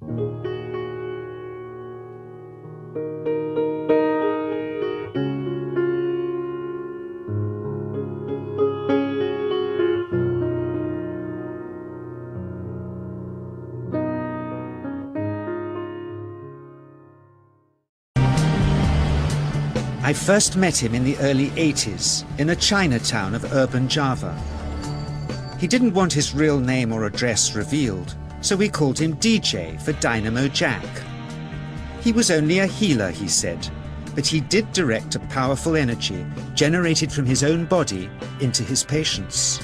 I first met him in the early 80s in a Chinatown of urban Java. He didn't want his real name or address revealed, so we called him DJ for Dynamo Jack. He was only a healer, he said, but he did direct a powerful energy generated from his own body into his patients.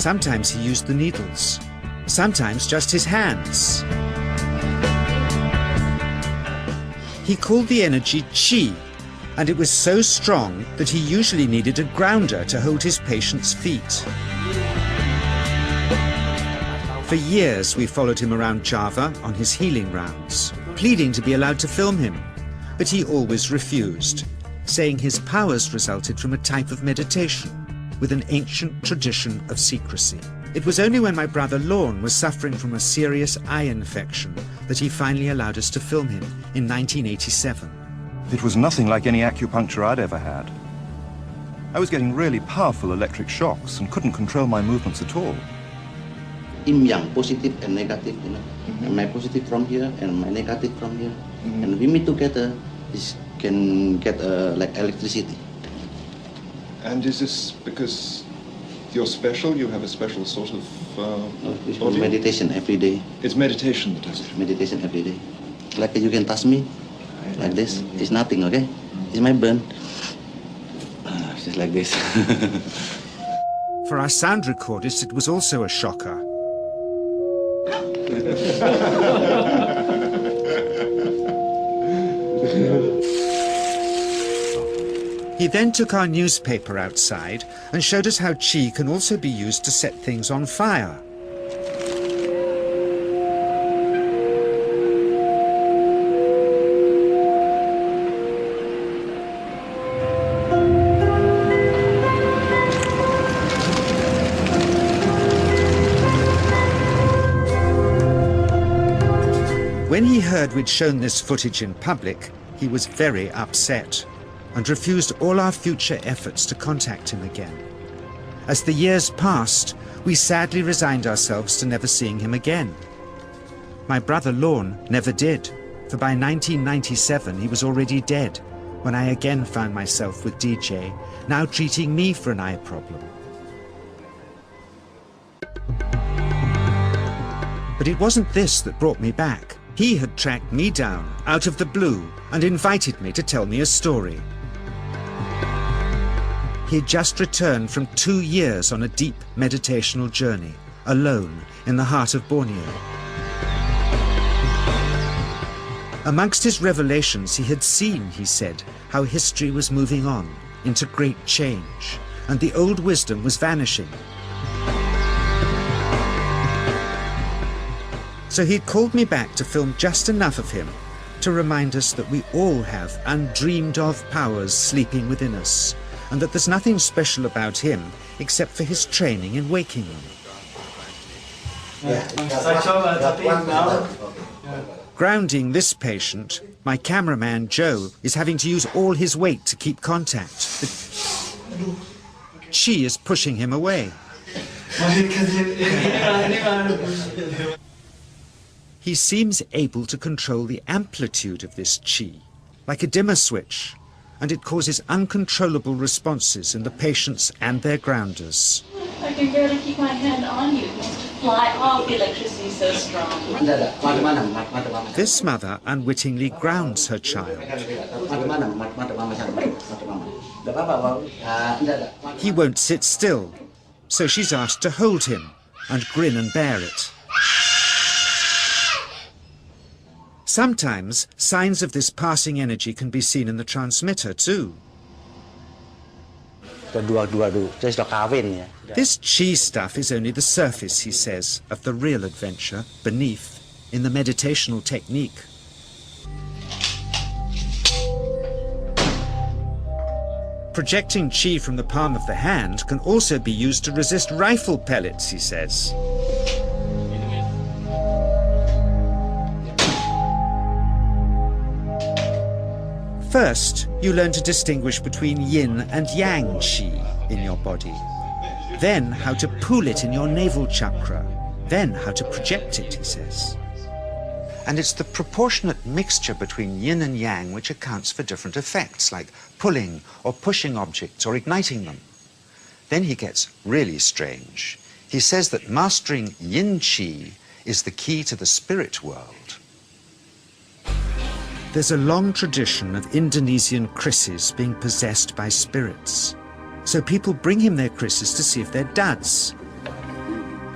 Sometimes he used the needles, sometimes just his hands. He called the energy Qi, and it was so strong that he usually needed a grounder to hold his patients' feet. For years we followed him around Java on his healing rounds, pleading to be allowed to film him, but he always refused, saying his powers resulted from a type of meditation with an ancient tradition of secrecy. It was only when my brother Lorne was suffering from a serious eye infection that he finally allowed us to film him in 1987. It was nothing like any acupuncture I'd ever had. I was getting really powerful electric shocks and couldn't control my movements at all. Yin yang, positive and negative, you know. And my positive from here and my negative from here. And we meet together, this can get like electricity. And is this because you're special? You have a special sort of body? Meditation every day. It's meditation that does it? Meditation every day. Like you can touch me, like this. It's nothing, okay? It's my burn. Just like this. For our sound recordist, it was also a shocker. He then took our newspaper outside and showed us how Qi can also be used to set things on fire. When he heard we'd shown this footage in public, he was very upset and refused all our future efforts to contact him again. As the years passed, we sadly resigned ourselves to never seeing him again. My brother Lorne never did, for by 1997 he was already dead, when I again found myself with DJ, now treating me for an eye problem. But it wasn't this that brought me back. He had tracked me down out of the blue and invited me to tell me a story. He had just returned from 2 years on a deep meditational journey, alone in the heart of Borneo. Amongst his revelations, he had seen, he said, how history was moving on into great change, and the old wisdom was vanishing. So he'd called me back to film just enough of him to remind us that we all have undreamed of powers sleeping within us, and that there's nothing special about him except for his training in waking them. Grounding this patient, my cameraman Joe is having to use all his weight to keep contact. But Qi is pushing him away. He seems able to control the amplitude of this Qi, like a dimmer switch, and it causes uncontrollable responses in the patients and their grounders. I can barely keep my hand on you. It wants to fly off. The electricity is so strong. This mother unwittingly grounds her child. He won't sit still, so she's asked to hold him and grin and bear it. Sometimes, signs of this passing energy can be seen in the transmitter too. This Qi stuff is only the surface, he says, of the real adventure beneath, in the meditational technique. projecting chi from the palm of the hand can also be used to resist rifle pellets, he says. First, you learn to distinguish between yin and yang qi in your body. Then how to pool it in your navel chakra. Then how to project it, he says. And it's the proportionate mixture between yin and yang which accounts for different effects, like pulling or pushing objects or igniting them. Then he gets really strange. He says that mastering yin qi is the key to the spirit world. There's a long tradition of Indonesian krisis being possessed by spirits. So people bring him their krisis to see if they're duds.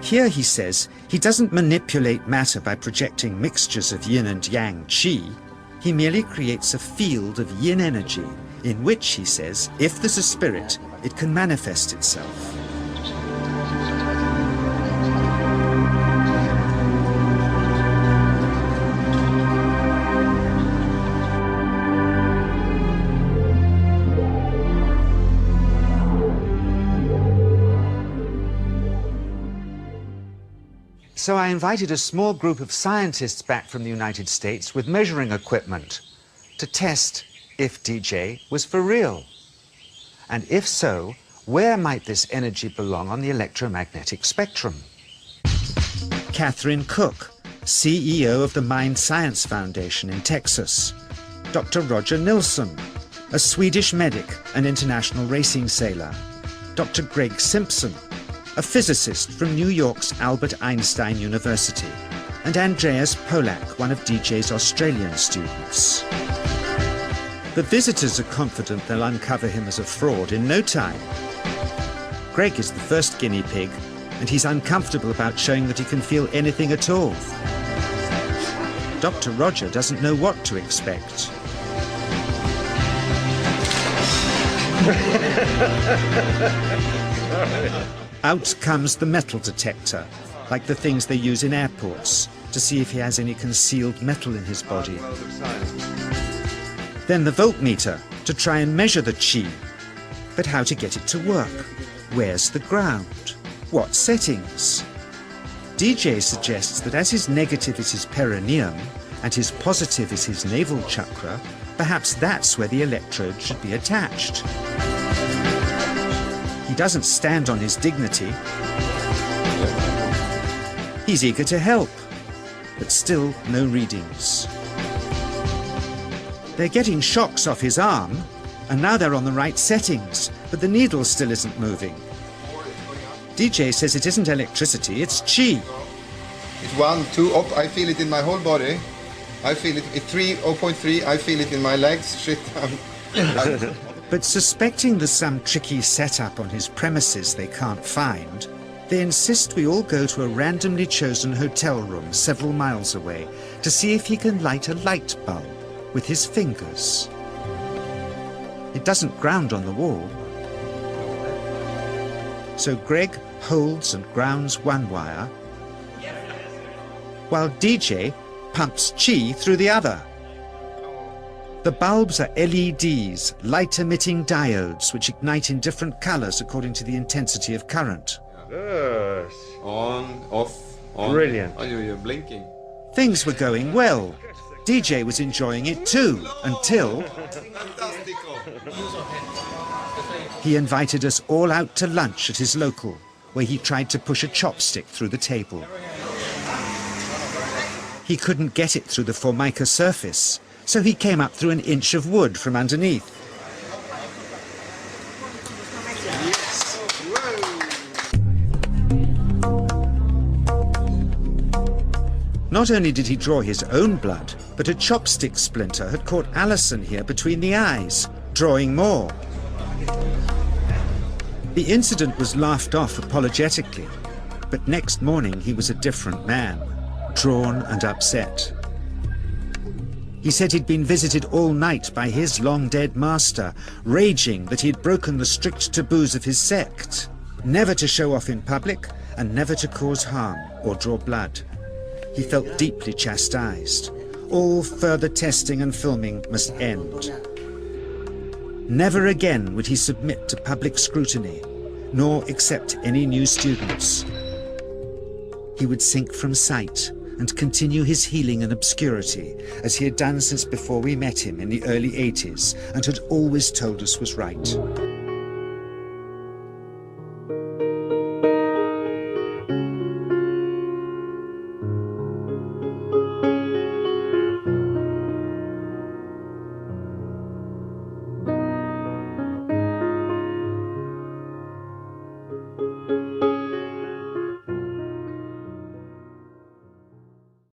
Here, he says, he doesn't manipulate matter by projecting mixtures of yin and yang qi. He merely creates a field of yin energy in which, he says, if there's a spirit, it can manifest itself. So I invited a small group of scientists back from the United States with measuring equipment to test if DJ was for real. And if so, where might this energy belong on the electromagnetic spectrum? Catherine Cook, CEO of the Mind Science Foundation in Texas. Dr. Roger Nilsson, a Swedish medic and international racing sailor. Dr. Greg Simpson, a physicist from New York's Albert Einstein University, and Andreas Polak, one of DJ's Australian students. The visitors are confident they'll uncover him as a fraud in no time. Greg is the first guinea pig, and he's uncomfortable about showing that he can feel anything at all. Dr. Roger doesn't know what to expect. Out comes the metal detector, like the things they use in airports, to see if he has any concealed metal in his body. Then the voltmeter, to try and measure the qi. But how to get it to work? Where's the ground? What settings? DJ suggests that as his negative is his perineum, and his positive is his navel chakra, perhaps that's where the electrode should be attached. He doesn't stand on his dignity. He's eager to help, but still no readings. They're getting shocks off his arm, and now they're on the right settings, but the needle still isn't moving. DJ says it isn't electricity, it's qi. It's 1, 2, up, I feel it in my whole body. I feel it, 3, 0.3, I feel it in my legs, shit. But suspecting there's some tricky setup on his premises they can't find, they insist we all go to a randomly chosen hotel room several miles away to see if he can light a light bulb with his fingers. It doesn't ground on the wall. So Greg holds and grounds one wire, while DJ pumps qi through the other. The bulbs are LEDs, light-emitting diodes, which ignite in different colors according to the intensity of current. Yes. On, off, on. Brilliant. Oh, you're blinking. Things were going well. DJ was enjoying it too, until he invited us all out to lunch at his local, where he tried to push a chopstick through the table. He couldn't get it through the formica surface, so he came up through an inch of wood from underneath. Not only did he draw his own blood, but a chopstick splinter had caught Alison here between the eyes, drawing more. The incident was laughed off apologetically, but next morning he was a different man, drawn and upset. He said he'd been visited all night by his long-dead master, raging that he'd broken the strict taboos of his sect, never to show off in public and never to cause harm or draw blood. He felt deeply chastised. All further testing and filming must end. Never again would he submit to public scrutiny, nor accept any new students. He would sink from sight and continue his healing in obscurity, as he had done since before we met him in the early 80s and had always told us was right.